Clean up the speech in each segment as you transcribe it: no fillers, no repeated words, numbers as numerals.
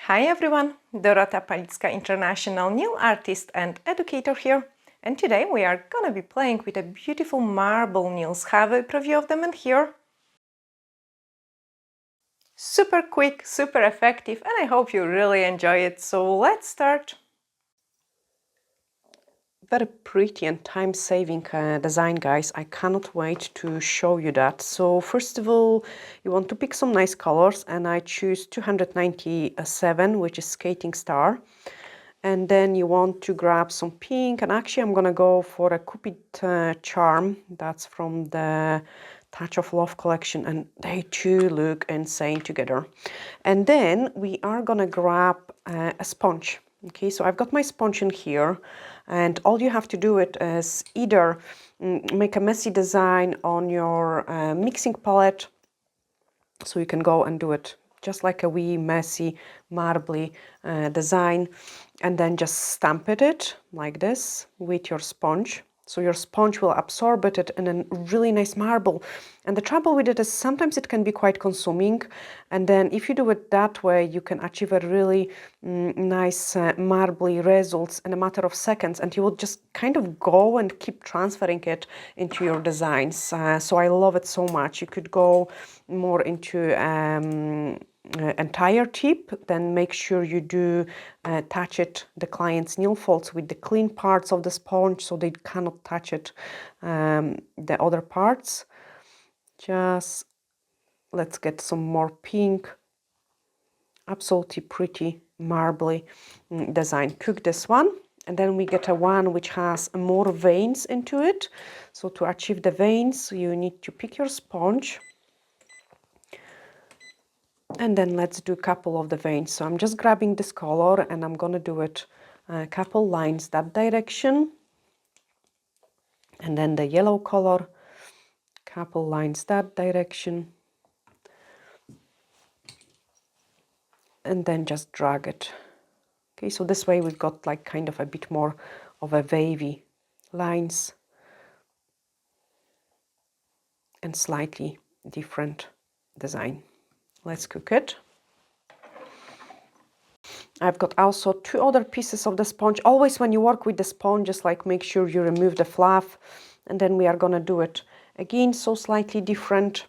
Hi everyone, Dorota International nail artist and educator here. And today we are gonna be playing with a beautiful marble nails. Have a preview of them in here. Super quick, super effective, and I hope you really enjoy it. So let's start. Very pretty and time-saving design, guys. I cannot wait to show you that. So first of all, you want to pick some nice colors, and I choose 297, which is Skating Star. And then you want to grab some pink, and actually I'm gonna go for a Cupid charm. That's from the Touch of Love collection, and they too look insane together. And then we are gonna grab a sponge. Okay, so I've got my sponge in here, and all you have to do it is either make a messy design on your mixing palette, so you can go and do it just like a wee messy marbly design, and then just stamp it like this with your sponge. So your sponge will absorb it in a really nice marble. And the trouble with it is sometimes it can be quite consuming. And then if you do it that way, you can achieve a really nice marbly results in a matter of seconds. And you will just kind of go and keep transferring it into your designs. So I love it so much. You could go more into entire tip, then make sure you do touch it, the client's nail folds, with the clean parts of the sponge so they cannot touch it, the other parts. Just let's get some more pink, absolutely pretty marbly design. Cook this one, and then we get a one which has more veins into it. So to achieve the veins, you need to pick your sponge. And then let's do a couple of the veins. So I'm just grabbing this color and I'm gonna do it a couple lines that direction. And then the yellow color, couple lines that direction. And then just drag it. Okay, so this way we've got like kind of a bit more of a wavy lines and slightly different design. Let's cook it. I've got also two other pieces of the sponge. Always when you work with the sponge, just like make sure you remove the fluff, and then we are gonna do it again, so slightly different.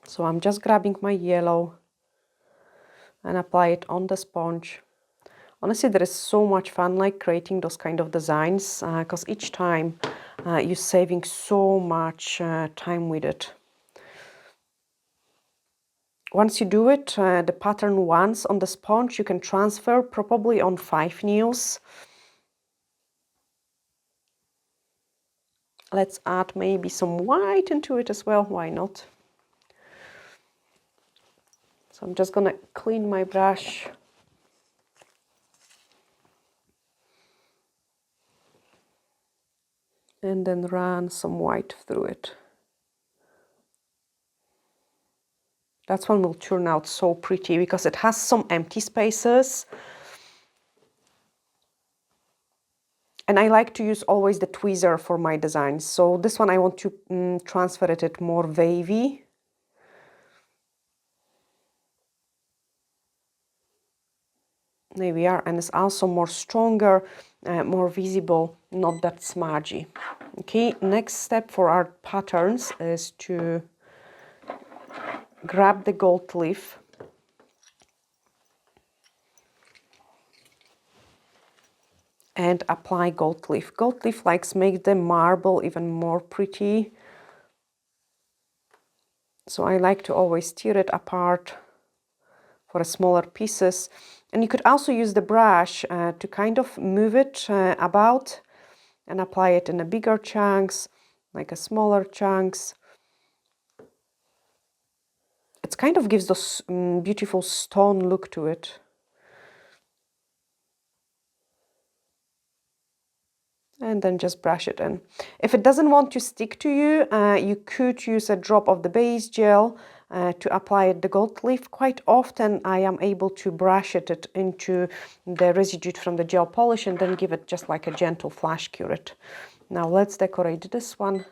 So I'm just grabbing my yellow and apply it on the sponge. Honestly, there is so much fun like creating those kind of designs, because each time you're saving so much time with it. Once you do it, the pattern once on the sponge, you can transfer probably on 5 nails. Let's add maybe some white into it as well, why not? So I'm just gonna clean my brush. And then run some white through it. That one will turn out so pretty because it has some empty spaces. And I like to use always the tweezer for my designs. So this one I want to transfer it more wavy. There we are, and it's also more stronger, more visible, not that smudgy. Okay, next step for our patterns is to grab the gold leaf and apply gold leaf. Gold leaf likes make the marble even more pretty. So I like to always tear it apart for smaller pieces. And you could also use the brush to kind of move it about and apply it in a bigger chunks, like a smaller chunks. It kind of gives this beautiful stone look to it. And then just brush it in. If it doesn't want to stick to you, you could use a drop of the base gel to apply the gold leaf. Quite often I am able to brush it into the residue from the gel polish and then give it just like a gentle flash cure it. Now let's decorate this one.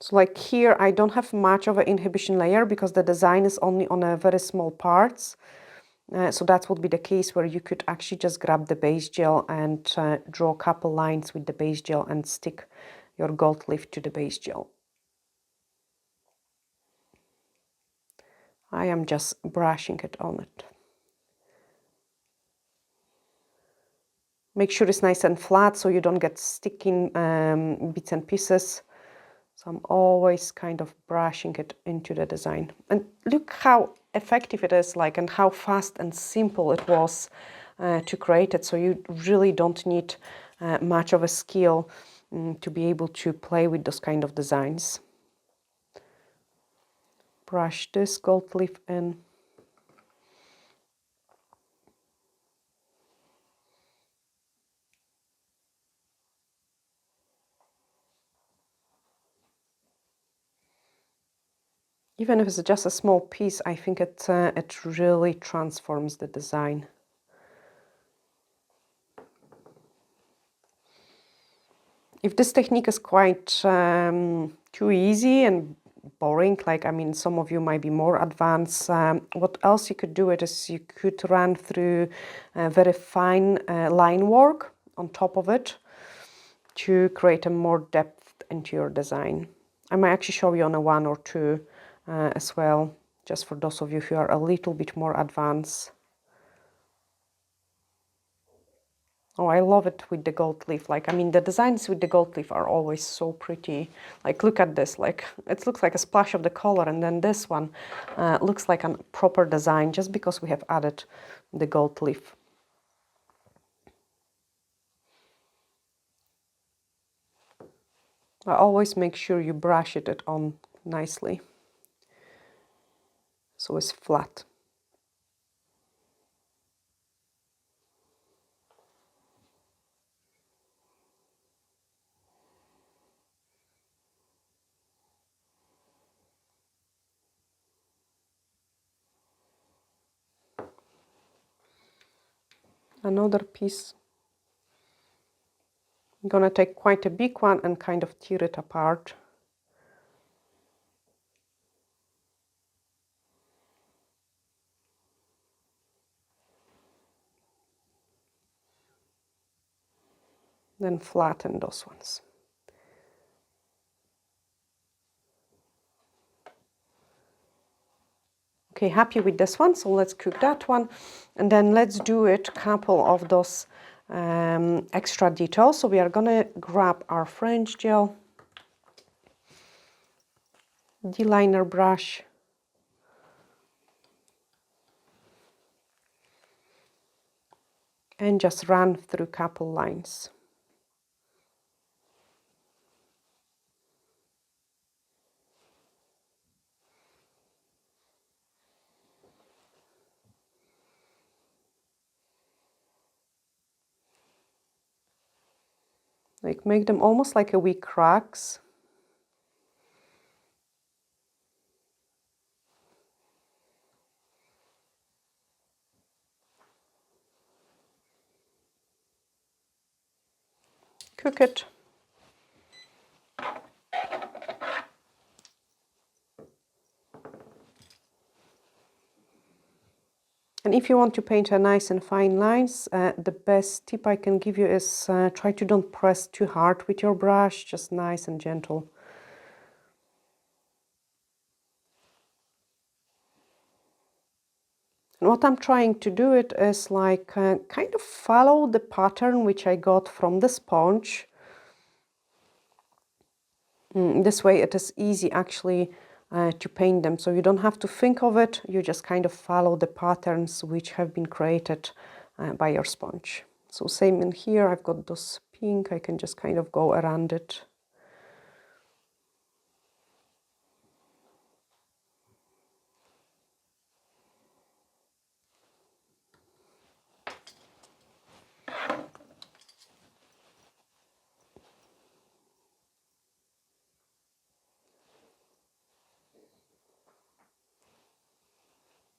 So like here, I don't have much of an inhibition layer because the design is only on a very small parts. So that would be the case where you could actually just grab the base gel and draw a couple lines with the base gel and stick your gold leaf to the base gel. I am just brushing it on it. Make sure it's nice and flat so you don't get sticking bits and pieces. So I'm always kind of brushing it into the design. And look how effective it is, like, and how fast and simple it was to create it. So you really don't need much of a skill to be able to play with those kind of designs. Brush this gold leaf in. Even if it's just a small piece, I think it really transforms the design. If this technique is quite too easy and boring, like, I mean, some of you might be more advanced, what else you could do it is you could run through very fine line work on top of it to create a more depth into your design. I might actually show you on a one or two as well, just for those of you who are a little bit more advanced. Oh, I love it with the gold leaf. Like, I mean, the designs with the gold leaf are always so pretty. Like, look at this. Like, it looks like a splash of the color, and then this one looks like a proper design just because we have added the gold leaf. I always make sure you brush it on nicely so it's flat. Another piece. I'm gonna take quite a big one and kind of tear it apart. Then flatten those ones. Okay, happy with this one, so let's cook that one. And then let's do it couple of those extra details. So we are gonna grab our French gel, D-liner brush, and just run through couple lines. Like, make them almost like a wee cracks. Cook it. And if you want to paint a nice and fine lines, the best tip I can give you is try to don't press too hard with your brush, just nice and gentle. And what I'm trying to do it is like kind of follow the pattern which I got from the sponge. This way it is easy actually to paint them, so you don't have to think of it, you just kind of follow the patterns which have been created by your sponge. So same in here, I've got this pink, I can just kind of go around it.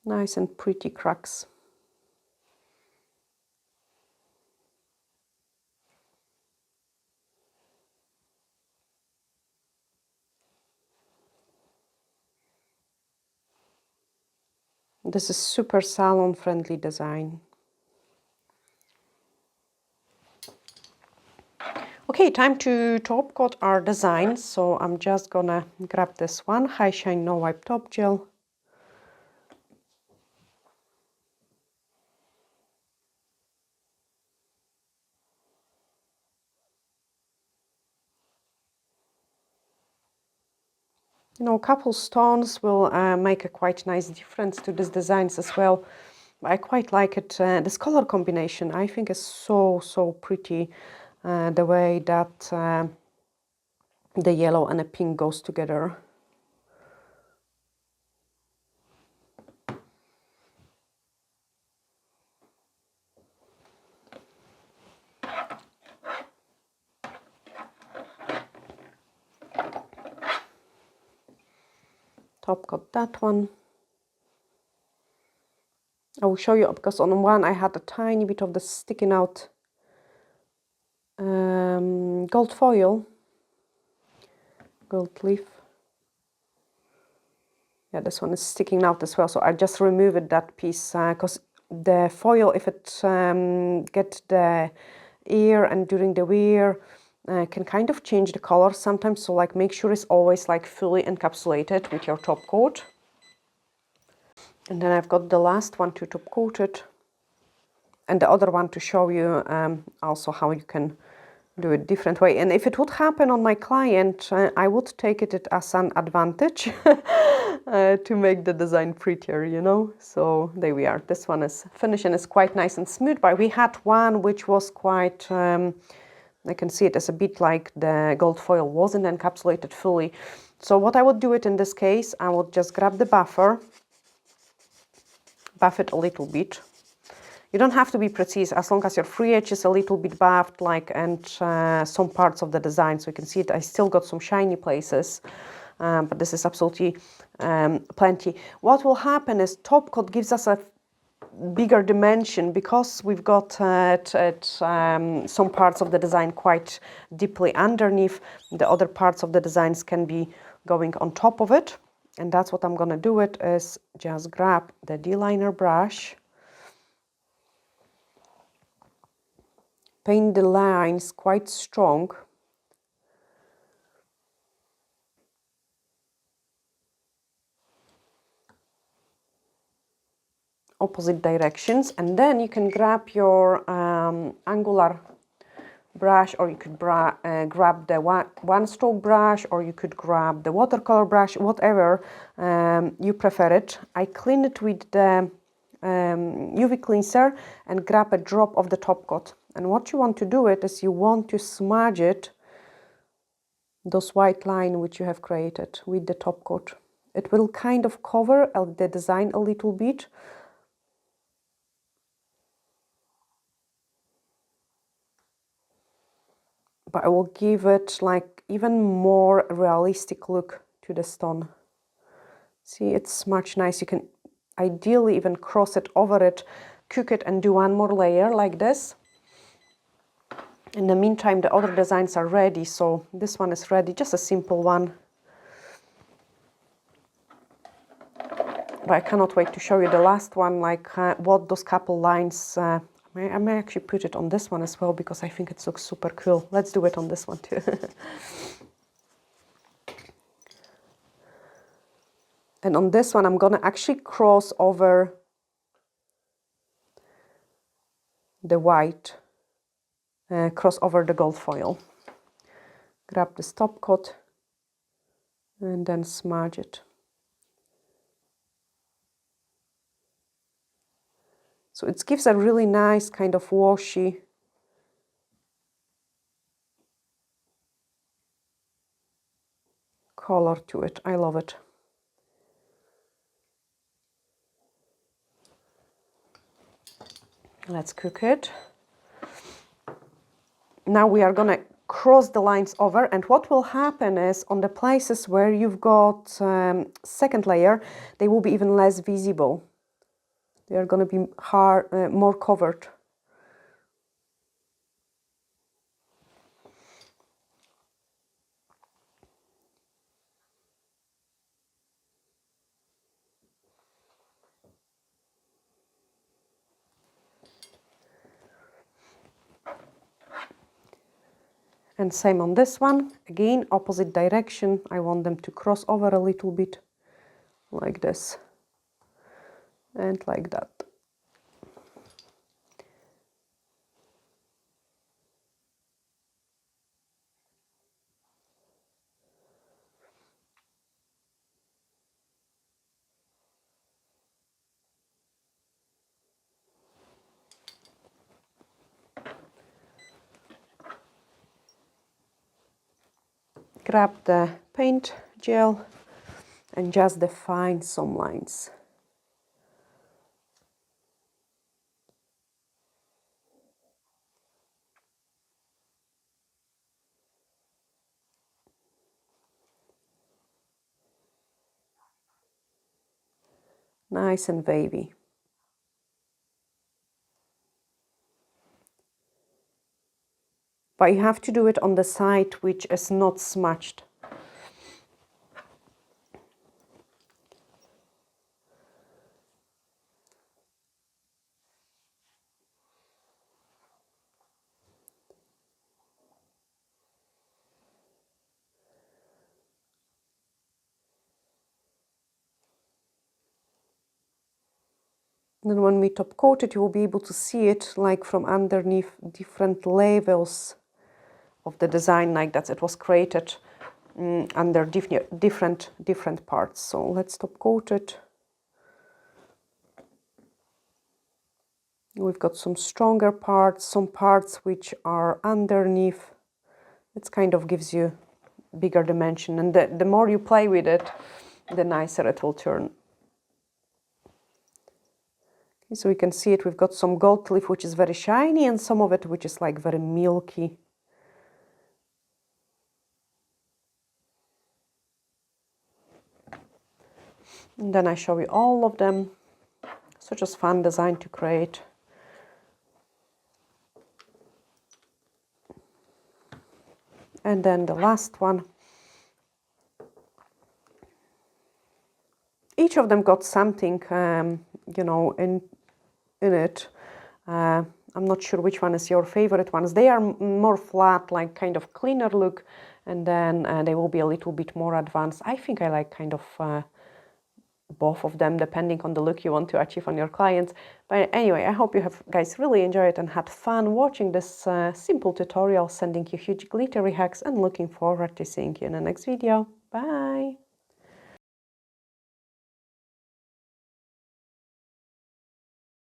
Nice and pretty cracks. This is super salon friendly design. Okay, time to top coat our design. So I'm just gonna grab this one, High Shine No Wipe Top Gel. You know, a couple stones will make a quite nice difference to these designs as well. I quite like it. This color combination, I think, is so pretty. The way that the yellow and the pink goes together. Top coat that one. I will show you because on one I had a tiny bit of the sticking out gold foil, gold leaf. Yeah, this one is sticking out as well, so I just removed that piece because the foil, if it get the air and during the wear, can kind of change the color sometimes. So like make sure it's always like fully encapsulated with your top coat. And then I've got the last one to top coat it, and the other one to show you also how you can do it different way. And if it would happen on my client, I would take it as an advantage to make the design prettier, you know. So there we are. This one is finishing is quite nice and smooth, but we had one which was quite I can see it as a bit like the gold foil wasn't encapsulated fully. So what I would do it in this case, I would just grab the buffer, buff it a little bit. You don't have to be precise as long as your free edge is a little bit buffed, like, and some parts of the design. So you can see it, I still got some shiny places, but this is absolutely plenty. What will happen is top coat gives us a bigger dimension because we've got some parts of the design quite deeply underneath. The other parts of the designs can be going on top of it. And that's what I'm going to do it is just grab the D-liner brush, paint the lines quite strong. Opposite directions, and then you can grab your angular brush, or you could grab the one stroke brush, or you could grab the watercolor brush, whatever you prefer it. I clean it with the UV cleanser and grab a drop of the top coat. And what you want to do it is you want to smudge it, those white line which you have created with the top coat. It will kind of cover the design a little bit. But I will give it like even more realistic look to the stone. See, it's much nice. You can ideally even cross it over it, cook it and do one more layer like this. In the meantime, the other designs are ready. So this one is ready, just a simple one. But I cannot wait to show you the last one, like what those couple lines, I may actually put it on this one as well because I think it looks super cool. Let's do it on this one too. And on this one, I'm gonna actually cross over the white, cross over the gold foil. Grab the top coat and then smudge it. So it gives a really nice kind of washy color to it. I love it. Let's cook it. Now we are gonna cross the lines over, and what will happen is on the places where you've got second layer, they will be even less visible. They are gonna be more covered. And same on this one, again opposite direction. I want them to cross over a little bit like this and like that. Grab the paint gel and just define some lines. Nice and wavy. But you have to do it on the side which is not smudged. Then when we top coat it, you will be able to see it like from underneath different levels of the design, like that it was created under different parts. So let's top coat it. We've got some stronger parts, some parts which are underneath. It kind of gives you bigger dimension, and the more you play with it, the nicer it will turn. Okay, so we can see it, we've got some gold leaf which is very shiny and some of it which is like very milky. And then I show you all of them. Such a fun design to create. And then the last one. Each of them got something, you know, in it. I'm not sure which one is your favorite ones. They are more flat, like kind of cleaner look, and then they will be a little bit more advanced. I think I like kind of both of them, depending on the look you want to achieve on your clients. But anyway, I hope you have guys really enjoyed and had fun watching this simple tutorial, sending you huge glittery hacks, and looking forward to seeing you in the next video. Bye!